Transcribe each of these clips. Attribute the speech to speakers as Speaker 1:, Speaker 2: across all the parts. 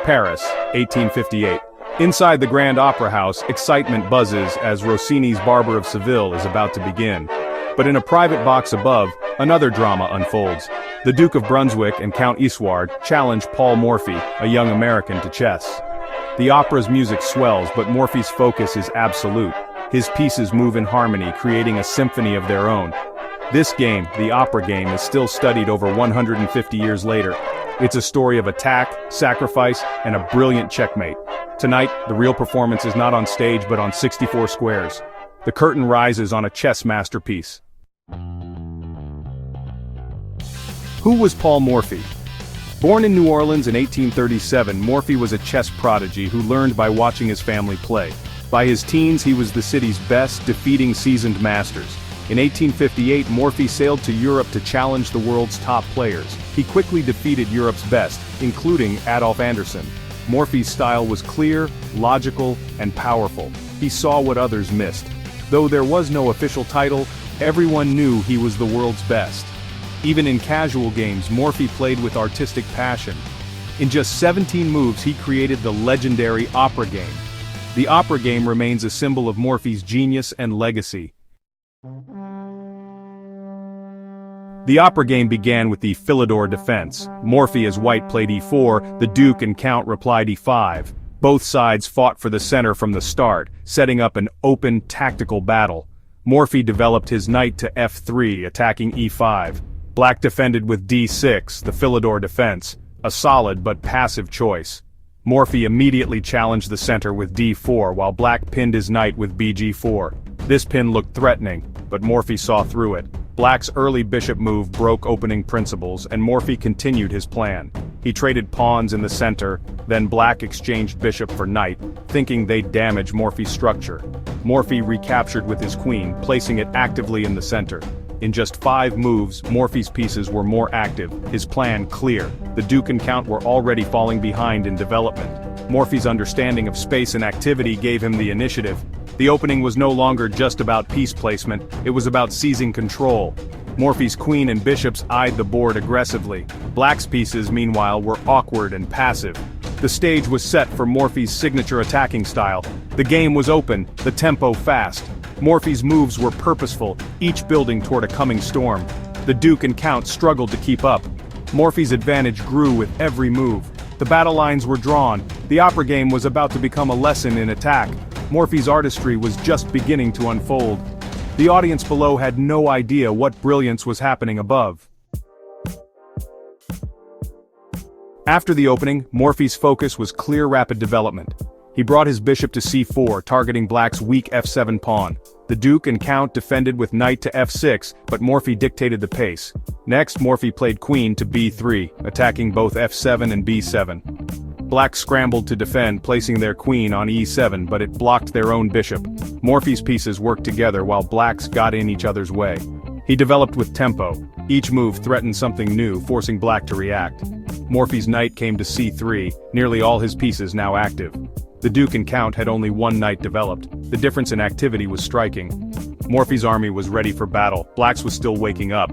Speaker 1: Paris, 1858. Inside the Grand Opera House, excitement buzzes as Rossini's Barber of Seville is about to begin. But in a private box above, another drama unfolds. The Duke of Brunswick and Count Isouard challenge Paul Morphy, a young American, to chess. The opera's music swells, but Morphy's focus is absolute. His pieces move in harmony, creating a symphony of their own. This game, the opera game, is still studied over 150 years later. It's a story of attack, sacrifice, and a brilliant checkmate. Tonight, the real performance is not on stage but on 64 squares. The curtain rises on a chess masterpiece. Who was Paul Morphy? Born in New Orleans in 1837, Morphy was a chess prodigy who learned by watching his family play. By his teens, he was the city's best, defeating seasoned masters. In 1858, Morphy sailed to Europe to challenge the world's top players. He quickly defeated Europe's best, including Adolf Anderssen. Morphy's style was clear, logical, and powerful. He saw what others missed. Though there was no official title, everyone knew he was the world's best. Even in casual games, Morphy played with artistic passion. In just 17 moves, he created the legendary opera game. The opera game remains a symbol of Morphy's genius and legacy. The opera game began with the Philidor defense. Morphy as white played e4, the Duke and Count replied e5. Both sides fought for the center from the start, setting up an open, tactical battle. Morphy developed his knight to f3, attacking e5. Black defended with d6, the Philidor defense, a solid but passive choice. Morphy immediately challenged the center with d4 while Black pinned his knight with bg4. This pin looked threatening, but Morphy saw through it. Black's early bishop move broke opening principles, and Morphy continued his plan. He traded pawns in the center, then Black exchanged bishop for knight, thinking they'd damage Morphy's structure. Morphy recaptured with his queen, placing it actively in the center. In just 5 moves, Morphy's pieces were more active, his plan clear. The Duke and Count were already falling behind in development. Morphy's understanding of space and activity gave him the initiative. The opening was no longer just about piece placement, it was about seizing control. Morphy's queen and bishops eyed the board aggressively. Black's pieces, meanwhile, were awkward and passive. The stage was set for Morphy's signature attacking style. The game was open, the tempo fast. Morphy's moves were purposeful, each building toward a coming storm. The Duke and Count struggled to keep up. Morphy's advantage grew with every move. The battle lines were drawn. The opera game was about to become a lesson in attack. Morphy's artistry was just beginning to unfold. The audience below had no idea what brilliance was happening above. After the opening, Morphy's focus was clear, rapid development. He brought his bishop to c4, targeting Black's weak f7 pawn. The Duke and Count defended with knight to f6, but Morphy dictated the pace. Next, Morphy played queen to b3, attacking both f7 and b7. Black scrambled to defend, placing their queen on e7, but it blocked their own bishop. Morphy's pieces worked together while Black's got in each other's way. He developed with tempo. Each move threatened something new, forcing Black to react. Morphy's knight came to c3, nearly all his pieces now active. The Duke and Count had only one knight developed. The difference in activity was striking. Morphy's army was ready for battle. Black's was still waking up.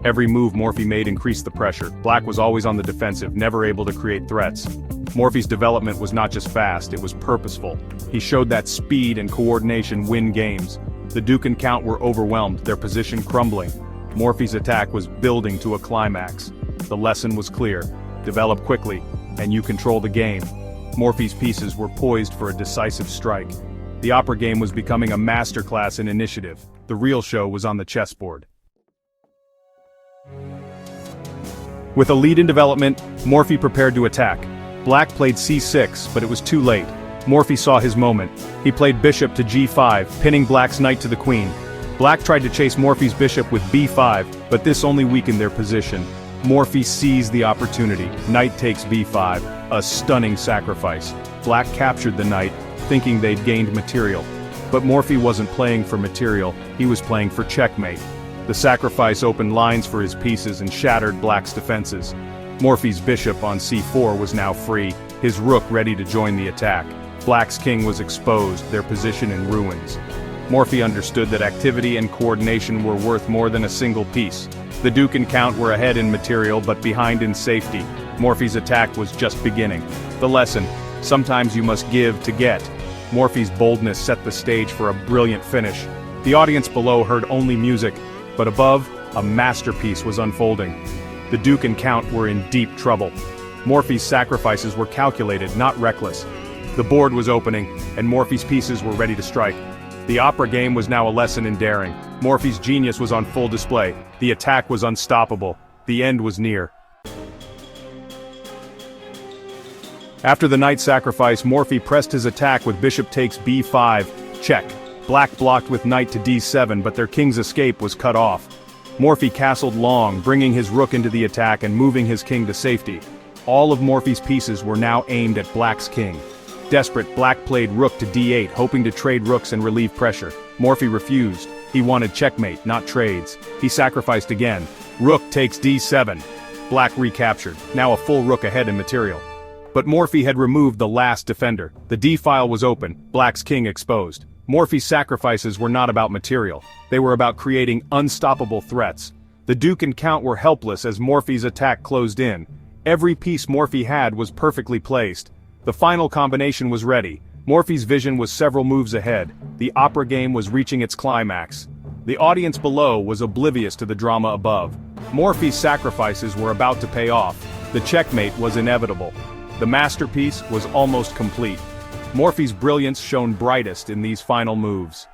Speaker 1: Every move Morphy made increased the pressure. Black was always on the defensive, never able to create threats. Morphy's development was not just fast, it was purposeful. He showed that speed and coordination win games. The Duke and Count were overwhelmed, their position crumbling. Morphy's attack was building to a climax. The lesson was clear. Develop quickly, and you control the game. Morphy's pieces were poised for a decisive strike. The opera game was becoming a masterclass in initiative. The real show was on the chessboard. With a lead in development, Morphy prepared to attack. Black played c6, but it was too late. Morphy saw his moment. He played bishop to g5, pinning Black's knight to the queen. Black tried to chase Morphy's bishop with b5, but this only weakened their position. Morphy seized the opportunity. Knight takes b5, a stunning sacrifice. Black captured the knight, thinking they'd gained material. But Morphy wasn't playing for material, he was playing for checkmate. The sacrifice opened lines for his pieces and shattered Black's defenses. Morphy's bishop on c4 was now free, his rook ready to join the attack. Black's king was exposed, their position in ruins. Morphy understood that activity and coordination were worth more than a single piece. The Duke and Count were ahead in material but behind in safety. Morphy's attack was just beginning. The lesson: sometimes you must give to get. Morphy's boldness set the stage for a brilliant finish. The audience below heard only music, but above, a masterpiece was unfolding. The Duke and Count were in deep trouble. Morphy's sacrifices were calculated, not reckless. The board was opening, and Morphy's pieces were ready to strike. The opera game was now a lesson in daring. Morphy's genius was on full display. The attack was unstoppable. The end was near. After the knight sacrifice, Morphy pressed his attack with bishop takes b5, check. Black blocked with knight to d7, but their king's escape was cut off. Morphy castled long, bringing his rook into the attack and moving his king to safety. All of Morphy's pieces were now aimed at Black's king. Desperate, Black played rook to d8, hoping to trade rooks and relieve pressure. Morphy refused. He wanted checkmate, not trades. He sacrificed again. Rook takes d7. Black recaptured, now a full rook ahead in material. But Morphy had removed the last defender. The d-file was open, Black's king exposed. Morphy's sacrifices were not about material. They were about creating unstoppable threats. The Duke and Count were helpless as Morphy's attack closed in. Every piece Morphy had was perfectly placed. The final combination was ready. Morphy's vision was several moves ahead. The opera game was reaching its climax. The audience below was oblivious to the drama above. Morphy's sacrifices were about to pay off. The checkmate was inevitable. The masterpiece was almost complete. Morphy's brilliance shone brightest in these final moves.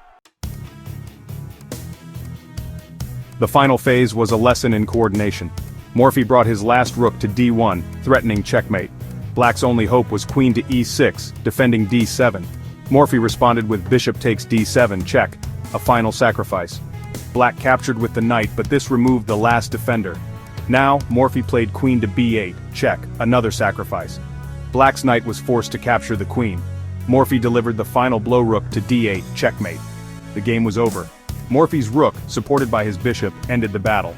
Speaker 1: The final phase was a lesson in coordination. Morphy brought his last rook to d1, threatening checkmate. Black's only hope was queen to e6, defending d7. Morphy responded with bishop takes d7, check, a final sacrifice. Black captured with the knight, but this removed the last defender. Now, Morphy played queen to b8, check, another sacrifice. Black's knight was forced to capture the queen. Morphy delivered the final blow rook to d8, checkmate. The game was over. Morphy's rook, supported by his bishop, ended the battle.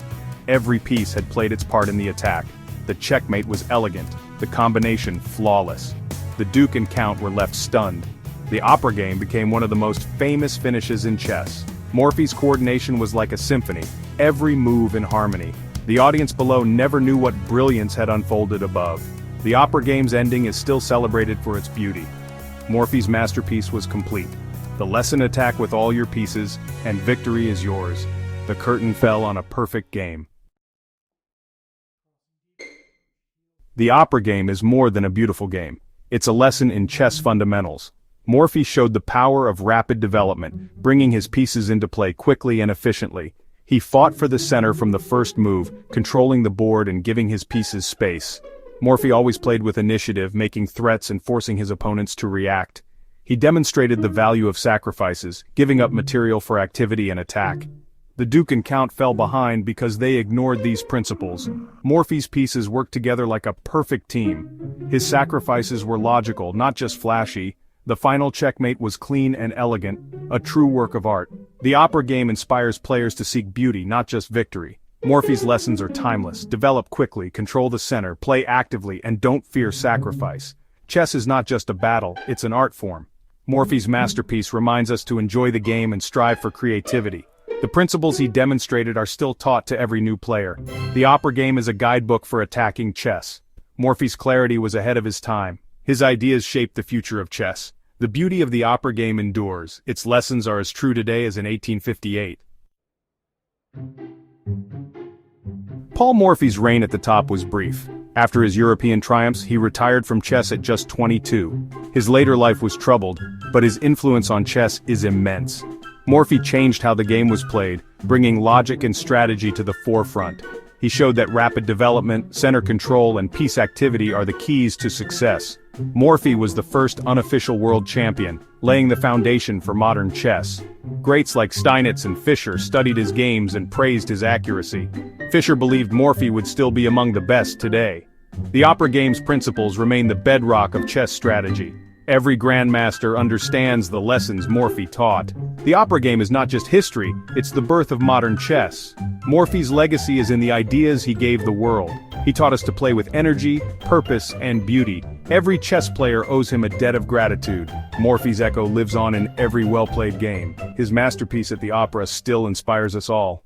Speaker 1: Every piece had played its part in the attack. The checkmate was elegant, the combination flawless. The Duke and Count were left stunned. The opera game became one of the most famous finishes in chess. Morphy's coordination was like a symphony, every move in harmony. The audience below never knew what brilliance had unfolded above. The opera game's ending is still celebrated for its beauty. Morphy's masterpiece was complete. The lesson: attack with all your pieces, and victory is yours. The curtain fell on a perfect game. The opera game is more than a beautiful game. It's a lesson in chess fundamentals. Morphy showed the power of rapid development, bringing his pieces into play quickly and efficiently. He fought for the center from the first move, controlling the board and giving his pieces space. Morphy always played with initiative, making threats and forcing his opponents to react. He demonstrated the value of sacrifices, giving up material for activity and attack. The Duke and Count fell behind because they ignored these principles. Morphy's pieces worked together like a perfect team. His sacrifices were logical, not just flashy. The final checkmate was clean and elegant, a true work of art. The opera game inspires players to seek beauty, not just victory. Morphy's lessons are timeless. Develop quickly, control the center, play actively, and don't fear sacrifice. Chess is not just a battle, it's an art form. Morphy's masterpiece reminds us to enjoy the game and strive for creativity. The principles he demonstrated are still taught to every new player. The opera game is a guidebook for attacking chess. Morphy's clarity was ahead of his time. His ideas shaped the future of chess. The beauty of the opera game endures. Its lessons are as true today as in 1858. Paul Morphy's reign at the top was brief. After his European triumphs, he retired from chess at just 22. His later life was troubled, but his influence on chess is immense. Morphy changed how the game was played, bringing logic and strategy to the forefront. He showed that rapid development, center control, and piece activity are the keys to success. Morphy was the first unofficial world champion, laying the foundation for modern chess. Greats like Steinitz and Fischer studied his games and praised his accuracy. Fischer believed Morphy would still be among the best today. The opera game's principles remain the bedrock of chess strategy. Every grandmaster understands the lessons Morphy taught. The opera game is not just history, it's the birth of modern chess. Morphy's legacy is in the ideas he gave the world. He taught us to play with energy, purpose, and beauty. Every chess player owes him a debt of gratitude. Morphy's echo lives on in every well-played game. His masterpiece at the opera still inspires us all.